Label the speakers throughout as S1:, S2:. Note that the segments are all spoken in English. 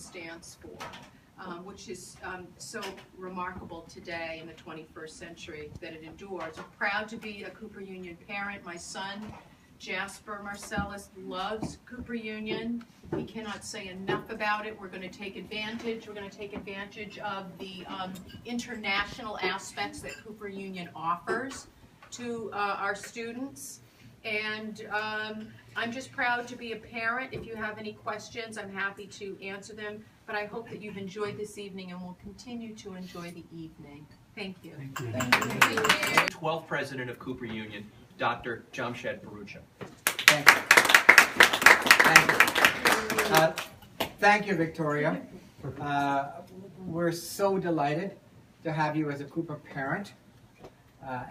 S1: stands for, which is so remarkable today in the 21st century that it endures. I'm proud to be a Cooper Union parent. My son, Jasper Marcellus, loves Cooper Union. He cannot say enough about it. We're going to take advantage. We're going to take advantage of the international aspects that Cooper Union offers to our students. And I'm just proud to be a parent. If you have any questions, I'm happy to answer them. But I hope that you've enjoyed this evening and will continue to enjoy the evening. Thank you.
S2: Thank you.
S3: 12th President of Cooper Union, Dr. Jamshed.
S2: Thank you. Thank you. Thank you, Victoria. We're so delighted to have you as a Cooper parent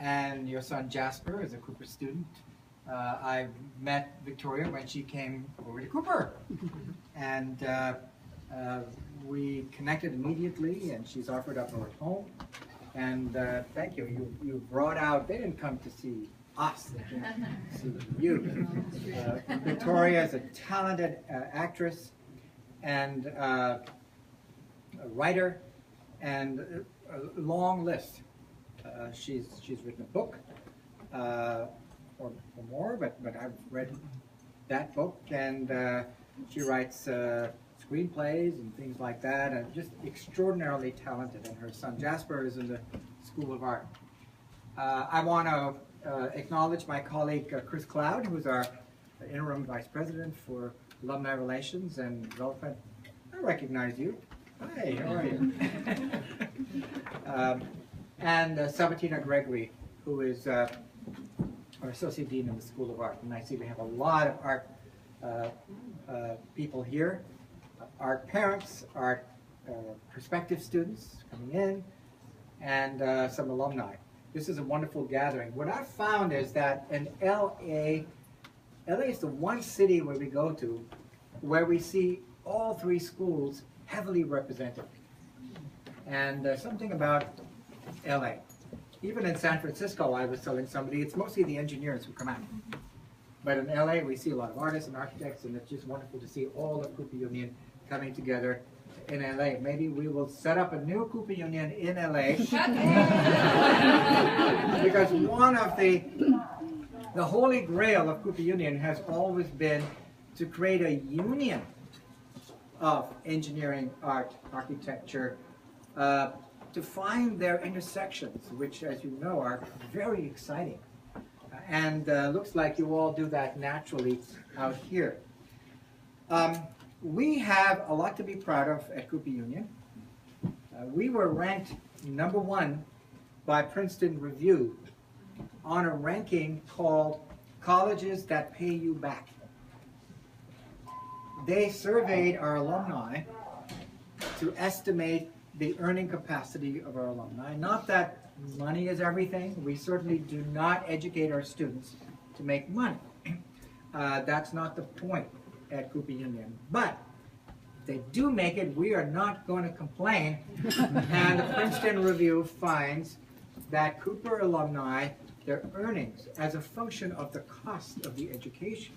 S2: and your son Jasper as a Cooper student. I met Victoria when she came over to Cooper, and we connected immediately, and she's offered up her home. And thank you. You brought out, they didn't come to see us, they came to see you. Victoria is a talented actress and a writer, and a long list. She's written a book, or more, but I've read that book, and she writes screenplays and things like that, and just extraordinarily talented. And her son Jasper is in the School of Art. I want to acknowledge my colleague Chris Cloud, who's our interim vice president for alumni relations and development. I recognize you. Hi, how are you? And Sabatina Gregory, who is our associate dean in the School of Art. And I see we have a lot of art people here. Art parents, art prospective students coming in, and some alumni. This is a wonderful gathering. What I've found is that in LA is the one city where we go to where we see all three schools heavily represented. And something about LA. Even in San Francisco, I was telling somebody, it's mostly the engineers who come out. But in LA, we see a lot of artists and architects, and it's just wonderful to see all of Cooper Union coming together in LA. Maybe we will set up a new Cooper Union in LA. Because one of the holy grail of Cooper Union has always been to create a union of engineering, art, architecture, to find their intersections, which, as you know, are very exciting. And looks like you all do that naturally out here. We have a lot to be proud of at Cooper Union. We were ranked #1 by Princeton Review on a ranking called Colleges That Pay You Back. They surveyed our alumni to estimate the earning capacity of our alumni. Not that money is everything. We certainly do not educate our students to make money. That's not the point at Cooper Union. But if they do make it, we are not going to complain. And the Princeton Review finds that Cooper alumni, their earnings as a function of the cost of the education,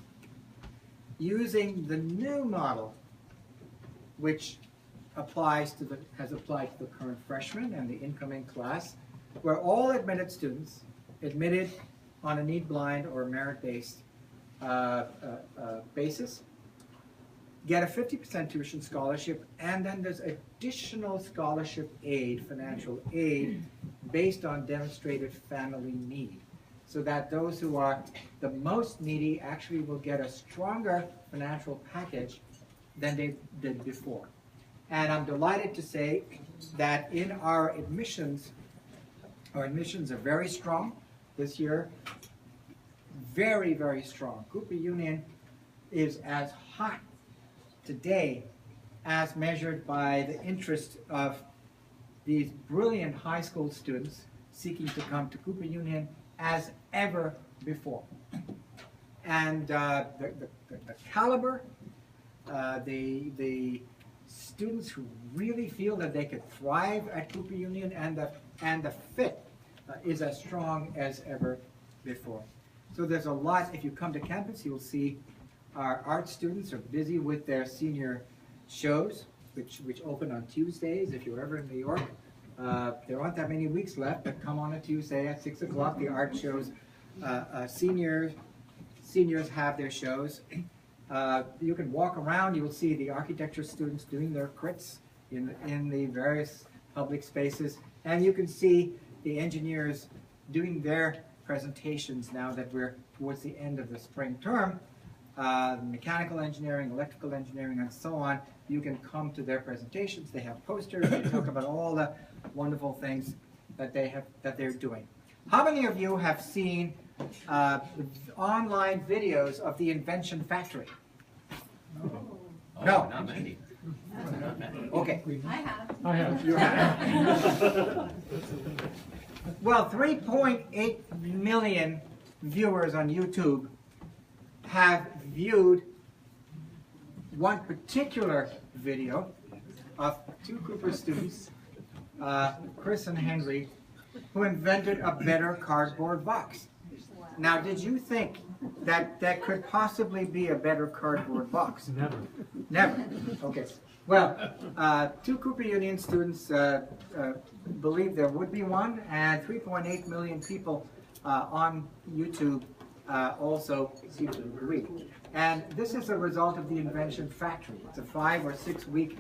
S2: using the new model, which has applied to the current freshmen and the incoming class, where all admitted students, admitted on a need-blind or merit-based basis, get a 50% tuition scholarship, and then there's additional scholarship aid, financial aid, based on demonstrated family need, so that those who are the most needy actually will get a stronger financial package than they did before. And I'm delighted to say that in our admissions are very strong this year. Very, very strong. Cooper Union is as hot today as measured by the interest of these brilliant high school students seeking to come to Cooper Union as ever before. And the caliber, the students who really feel that they could thrive at Cooper Union, and the fit is as strong as ever before. So there's a lot. If you come to campus, you'll see our art students are busy with their senior shows. which open on Tuesdays. If you're ever in New York, there aren't that many weeks left, but come on a Tuesday at 6 o'clock. The art shows, seniors have their shows. You can walk around, you will see the architecture students doing their crits in the various public spaces, and you can see the engineers doing their presentations now that we're towards the end of the spring term. Mechanical engineering, electrical engineering, and so on. You can come to their presentations. They have posters. They talk about all the wonderful things that they're doing. How many of you have seen online videos of the Invention Factory?
S3: Oh,
S2: No.
S3: not many. Not many.
S2: Okay.
S1: I have.
S2: You have. Well, 3.8 million viewers on YouTube have viewed one particular video of two Cooper students, Chris and Henry, who invented a better cardboard box. Now, did you think that that could possibly be a better cardboard box?
S4: Never.
S2: Never. Okay. Well, two Cooper Union students believe there would be one, and 3.8 million people on YouTube also seem to agree. And this is a result of the Invention Factory. It's a 5 or 6 week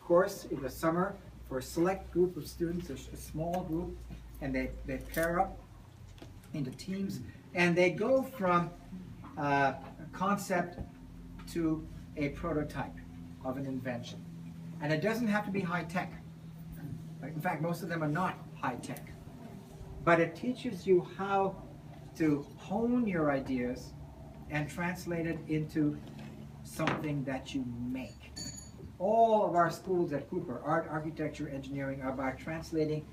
S2: course in the summer for a select group of students, a small group, and they pair up into teams, and they go from a concept to a prototype of an invention. And it doesn't have to be high-tech. In fact, most of them are not high-tech. But it teaches you how to hone your ideas and translate it into something that you make. All of our schools at Cooper, art, architecture, engineering, are about translating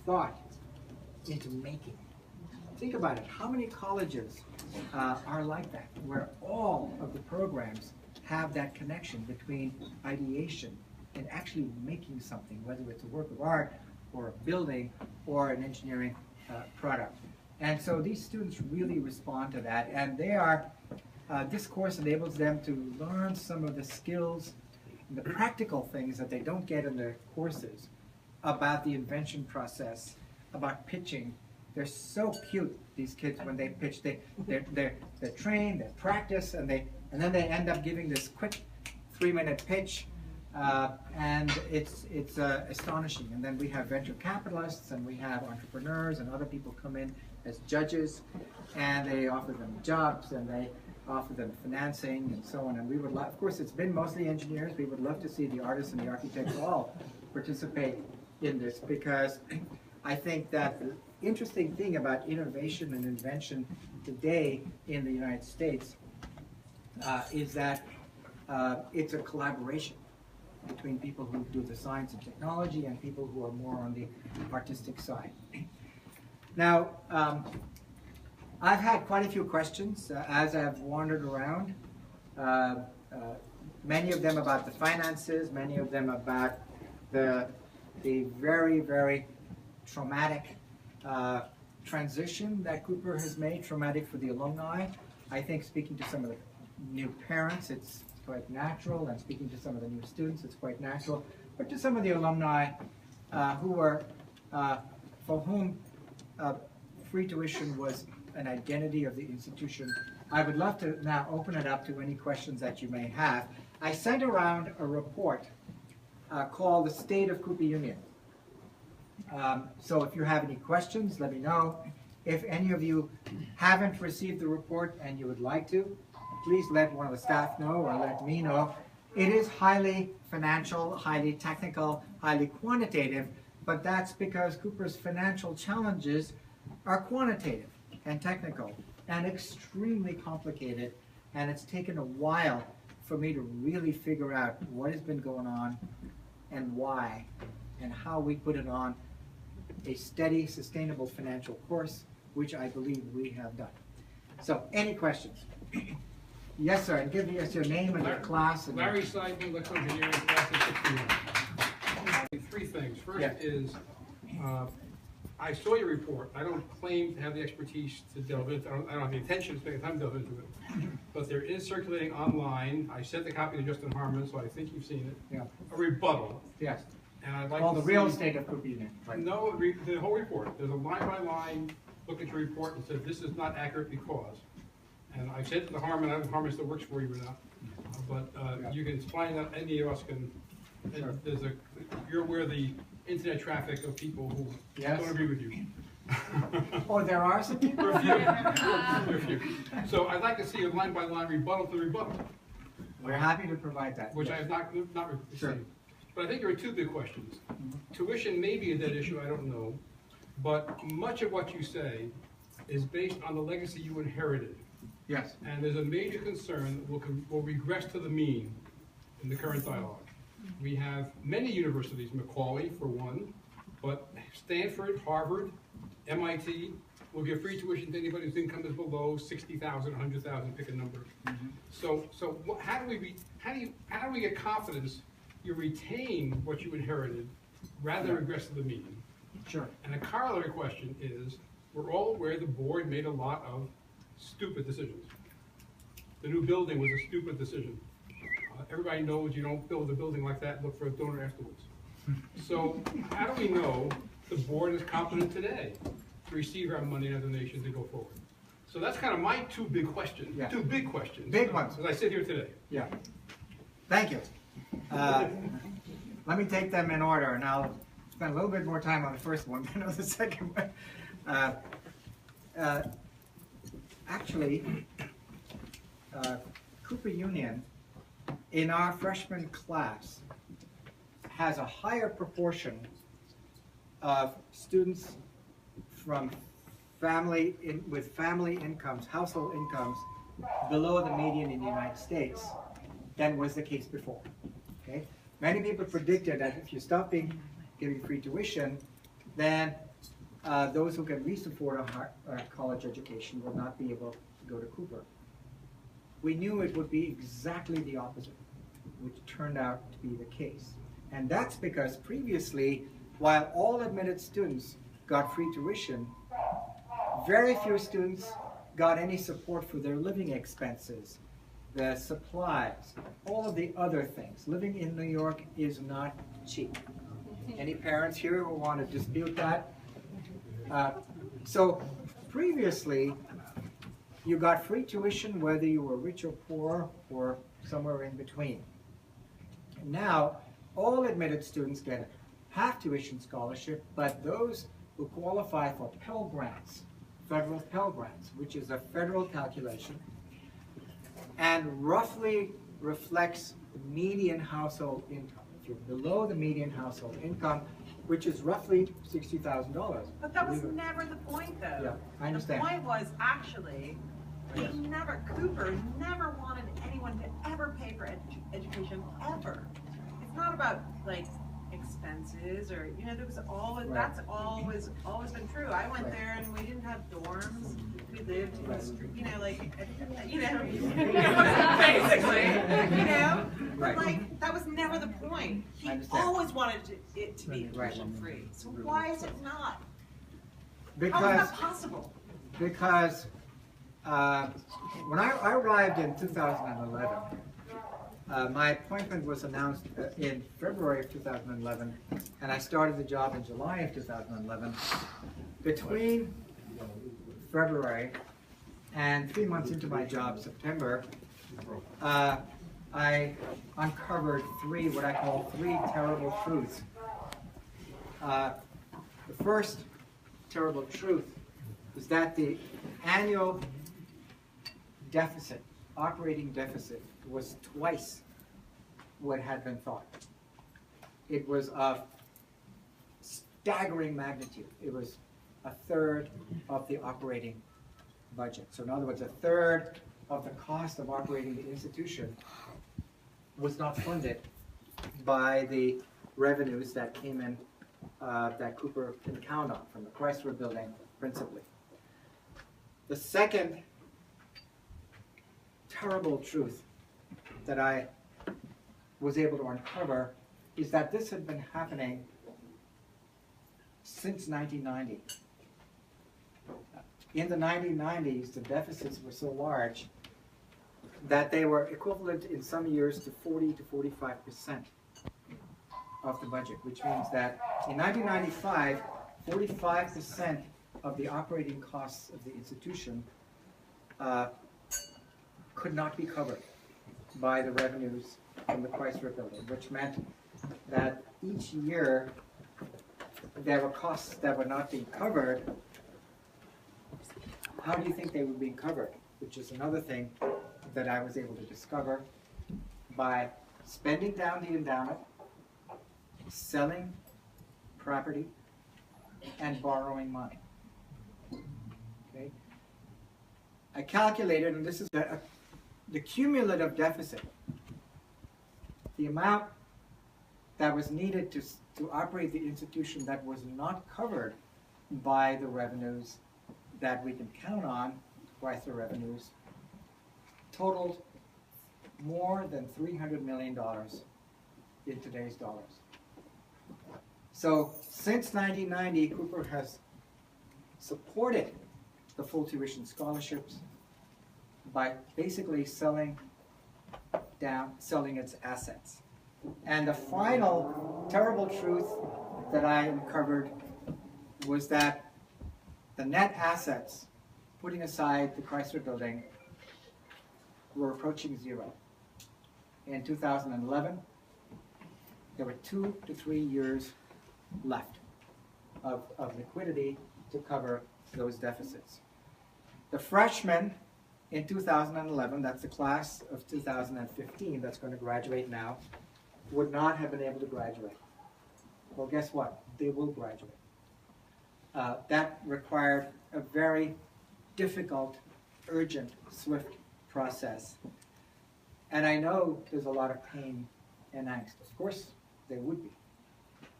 S2: thought into making. Think about it. How many colleges are like that, where all of the programs have that connection between ideation and actually making something, whether it's a work of art or a building or an engineering product. And so these students really respond to that, and they are, this course enables them to learn some of the skills, the practical things that they don't get in their courses about the invention process, about pitching. They're so cute, these kids, when they pitch. They're trained, they practice, and then they end up giving this quick 3-minute pitch, and it's astonishing. And then we have venture capitalists, and we have entrepreneurs, and other people come in as judges, and they offer them jobs, and they offer them financing, and so on. And we would love, of course, it's been mostly engineers. We would love to see the artists and the architects all participate in this, because I think that the interesting thing about innovation and invention today in the United States is that it's a collaboration between people who do the science and technology and people who are more on the artistic side. Now, I've had quite a few questions as I've wandered around, many of them about the finances, many of them about the very, very traumatic transition that Cooper has made, traumatic for the alumni. I think speaking to some of the new parents, it's quite natural, and speaking to some of the new students, it's quite natural. But to some of the alumni who are, for whom free tuition was an identity of the institution, I would love to now open it up to any questions that you may have. I sent around a report called The State of Cooper Union. So if you have any questions, let me know. If any of you haven't received the report and you would like to, please let one of the staff know or let me know. It is highly financial, highly technical, highly quantitative, but that's because Cooper's financial challenges are quantitative and technical and extremely complicated, and it's taken a while for me to really figure out what has been going on and why and how we put it on a steady, sustainable financial course, which I believe we have done. So, any questions? Yes, sir, and give us your name and your class. And
S4: Larry Seidman, electrical engineering, class of 61. Three things. First is I saw your report. I don't claim to have the expertise to delve into it. I don't have the intention of spending time to delve into it. But there is circulating online. I sent the copy to Justin Harmon, so I think you've seen it.
S2: Yeah.
S4: A rebuttal.
S2: Yes.
S4: And I'd like
S2: All
S4: to
S2: the real
S4: see-
S2: estate of Cooper Union. Right.
S4: No, the whole report. There's a line by line, look at your report and said, this is not accurate because. And I said to the Harmon, I don't know if Harmon still works for you or not, but you can find out, any of us can,
S2: Sure.
S4: and you're aware of the internet traffic of people who
S2: Yes.
S4: don't agree with you.
S2: Oh, there are some people?
S4: There are a few. There are a few. So I'd like to see a line by line rebuttal to the rebuttal,
S2: We're happy to provide that.
S4: which I
S2: yes.
S4: have not received.
S2: Sure.
S4: But I think there are two big questions. Tuition may be a dead issue, I don't know, but much of what you say is based on the legacy you inherited.
S2: Yes.
S4: And there's a major concern that will regress to the mean in the current dialogue. We have many universities, Macaulay for one, but Stanford, Harvard, MIT will give free tuition to anybody whose income is below 60,000, 100,000, pick a number. So how do we get confidence you retain what you inherited rather than regress to the mean?
S2: Sure.
S4: And a corollary question is, we're all aware the board made a lot of stupid decisions. The new building was a stupid decision. Everybody knows you don't build a building like that and look for a donor afterwards. So how do we know the board is competent today to receive our money as a nation to go forward? So that's kind of my two big questions.
S2: Yeah.
S4: Two big questions.
S2: Big ones.
S4: As I sit here today.
S2: Yeah. Thank you. Let me take them in order, and I'll spend a little bit more time on the first one than on the second one. Actually, Cooper Union, in our freshman class, has a higher proportion of students from with family incomes, household incomes, below the median in the United States than was the case before. Okay? Many people predicted that if you stop giving free tuition, then those who can least afford a college education will not be able to go to Cooper. We knew it would be exactly the opposite, which turned out to be the case. And that's because previously, while all admitted students got free tuition, very few students got any support for their living expenses, the supplies, all of the other things. Living in New York is not cheap. Any parents here who want to dispute that? So previously, you got free tuition whether you were rich or poor or somewhere in between. Now, all admitted students get a half tuition scholarship, but those who qualify for Pell Grants, federal Pell Grants, which is a federal calculation, and roughly reflects the median household income. If you're below the median household income, which is roughly $60,000.
S5: But that was never the point, though.
S2: Yeah, I understand.
S5: The point was actually, Cooper never wanted anyone to ever pay for education, ever. It's not about, like, expenses or, there was always, that's always been true. I went there and we didn't have dorms. We lived in the street, basically, But like, that was never the point. He always wanted it to be tuition free. So why is it not? How is that possible?
S2: Because when I arrived in 2011, my appointment was announced in February of 2011, and I started the job in July of 2011. Between February and 3 months into my job, September, I uncovered what I call three terrible truths. The first terrible truth is that the annual deficit, operating deficit, was twice what had been thought. It was of staggering magnitude. It was a third of the operating budget. So in other words, a third of the cost of operating the institution was not funded by the revenues that came in, that Cooper can count on from the Chrysler Building principally. The second terrible truth that I was able to uncover is that this had been happening since 1990. In the 1990s, the deficits were so large that they were equivalent in some years to 40 to 45% of the budget, which means that in 1995, 45% of the operating costs of the institution could not be covered by the revenues from the Chrysler Building, which meant that each year there were costs that were not being covered. How do you think they were being covered? Which is another thing that I was able to discover by spending down the endowment, selling property, and borrowing money. Okay? I calculated, and this is the cumulative deficit, the amount that was needed to operate the institution that was not covered by the revenues that we can count on, Chrysler revenues, totaled more than $300 million in today's dollars. So since 1990, Cooper has supported the full tuition scholarships by basically selling its assets. And the final terrible truth that I uncovered was that the net assets, putting aside the Chrysler Building, were approaching zero. In 2011, there were 2 to 3 years left of liquidity to cover those deficits. The freshmen in 2011, that's the class of 2015 that's going to graduate now, would not have been able to graduate. Well, guess what? They will graduate. That required a very difficult, urgent, swift process. And I know there's a lot of pain and angst. Of course, there would be.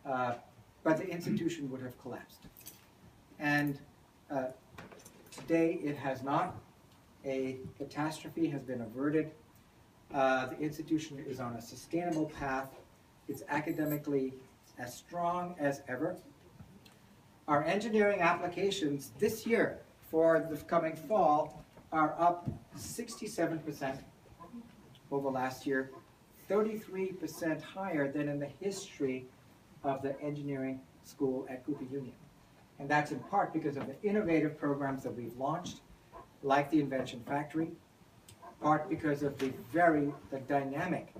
S2: But the institution would have collapsed. And today it has not. A catastrophe has been averted. The institution is on a sustainable path. It's academically as strong as ever. Our engineering applications this year for the coming fall are up 67% over last year, 33% higher than in the history of the engineering school at Cooper Union. And that's in part because of the innovative programs that we've launched, like the Invention Factory, part because of the dynamic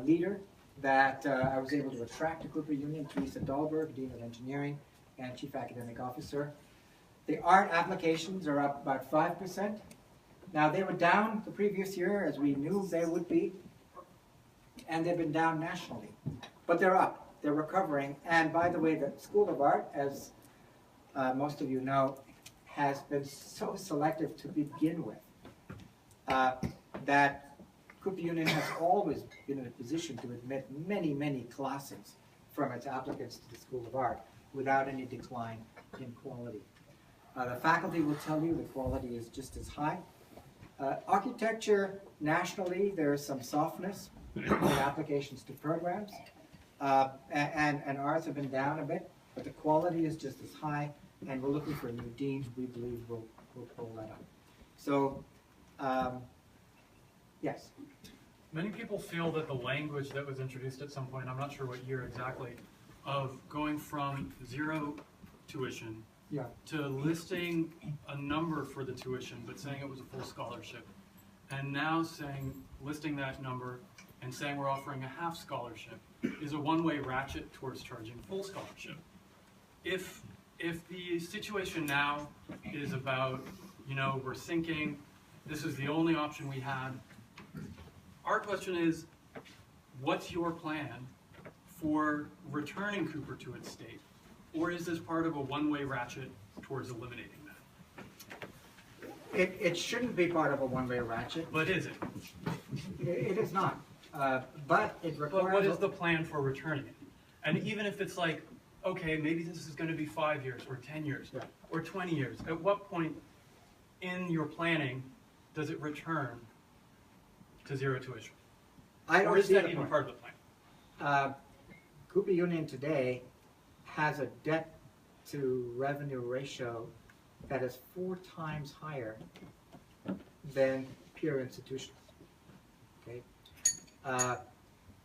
S2: leader that I was able to attract to Cooper Union, Teresa Dahlberg, Dean of Engineering and Chief Academic Officer. The art applications are up about 5%. Now, they were down the previous year, as we knew they would be, and they've been down nationally. But they're up, they're recovering, and by the way, the School of Art, as most of you know, has been so selective to begin with, that Cooper Union has always been in a position to admit many, many classes from its applicants to the School of Art without any decline in quality. The faculty will tell you the quality is just as high. Architecture, nationally, there is some softness in applications to programs, and ours have been down a bit, but the quality is just as high, and we're looking for a new dean who we believe will pull that up. So, yes?
S6: Many people feel that the language that was introduced at some point, I'm not sure what year exactly, of going from zero tuition to listing a number for the tuition, but saying it was a full scholarship, and now listing that number and saying we're offering a half scholarship is a one-way ratchet towards charging full scholarship. If the situation now is about, we're sinking, this is the only option we had, our question is, what's your plan for returning Cooper to its state? Or is this part of a one-way ratchet towards eliminating that?
S2: It shouldn't be part of a one-way ratchet.
S6: But is it?
S2: It is not. But it requires...
S6: But what is the plan for returning it? And even if it's like, okay, maybe this is going to be 5 years or 10 years or 20 years, at what point in your planning does it return to zero tuition? Or is that even part of the plan?
S2: Cooper Union today has a debt to revenue ratio that is 4 times higher than peer institutions. Okay,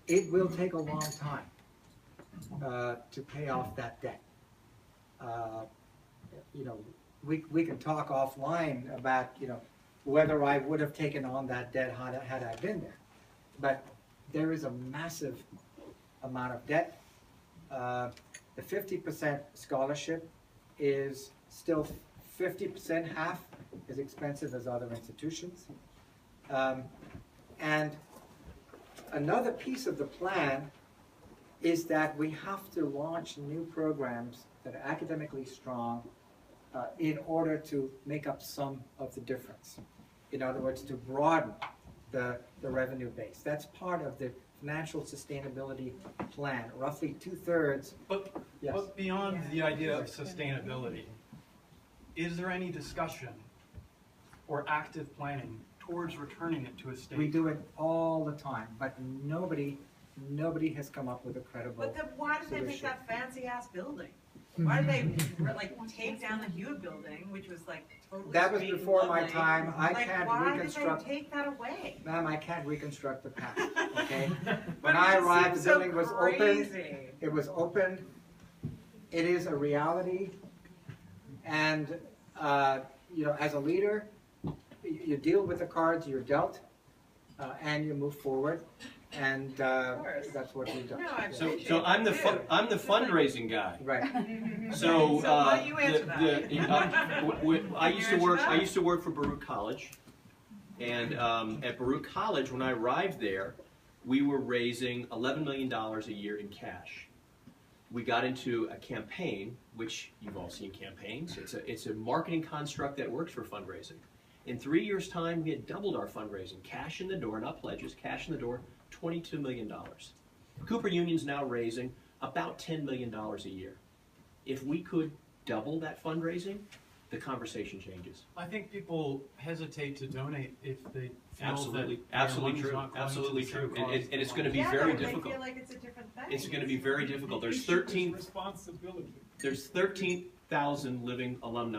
S2: it will take a long time to pay off that debt. You know, we can talk offline about, you know, whether I would have taken on that debt had I been there. But there is a massive amount of debt. The 50% scholarship is still 50%, half as expensive as other institutions. And another piece of the plan is that we have to launch new programs that are academically strong in order to make up some of the difference. In other words, to broaden the revenue base. That's part of the financial sustainability plan. Roughly 2/3. Yes.
S6: But beyond the idea of sustainability, is there any discussion or active planning towards returning it to a state?
S2: We do it all the time, but nobody has come up with a credible
S5: But then why did they make
S2: solution.
S5: that fancy ass building? Why did they like take down the Hewitt building, which was like totally
S2: That was
S5: sweet and
S2: before my
S5: lovely?
S2: time. I
S5: Like,
S2: can't
S5: why
S2: reconstruct.
S5: did they take that away?
S2: Ma'am, I can't reconstruct the past, okay?
S5: But
S2: When
S5: it
S2: I
S5: just
S2: arrived, the
S5: seems so
S2: building was open.
S5: crazy.
S2: It was opened. It is a reality. And, you know, as a leader, you deal with the cards you're dealt, and you move forward. And
S5: course.
S2: that's what we've done.
S5: No, I
S3: So,
S5: appreciate
S3: so I'm the
S5: it.
S3: I'm the fundraising guy.
S2: Right.
S3: So,
S5: So why don't you answer that?
S3: I used to work for Baruch College, and at Baruch College, when I arrived there, we were raising $11 million a year in cash. We got into a campaign, which you've all seen campaigns. It's a marketing construct that works for fundraising. In 3 years' time, we had doubled our fundraising. Cash in the door, not pledges, cash in the door, $22 million. Cooper Union's now raising about $10 million a year. If we could double that fundraising, the conversation changes.
S6: I think people hesitate to donate if they feel
S3: Absolutely,
S6: that their
S3: absolutely
S6: money's
S3: true,
S6: not going
S3: absolutely
S6: to the
S3: true.
S6: true cause
S3: And it's going to be
S5: Yeah,
S3: very
S5: but they
S3: difficult.
S5: feel like it's a different thing.
S3: It's going to be very difficult. There's 13,000 living alumni